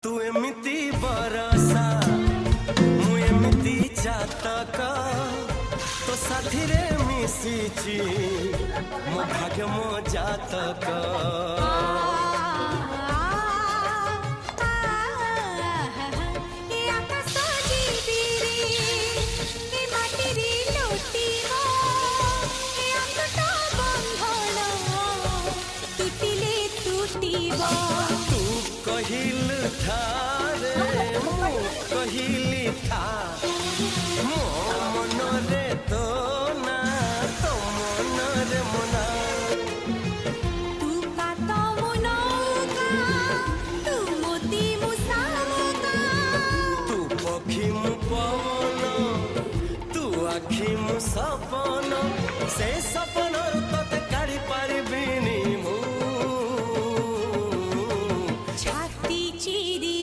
तू एमिति बरसा मु एमिति चातक तो साथी रे मिशिची मो भाग्य मो जातक तू कहिल थारे मु कहिली था मो मन रे तो ना तो मन रे मना तू का तो मुनौका तू मोती मुसामुका तू पखी मु पवन तू आखी मु सपन से सपन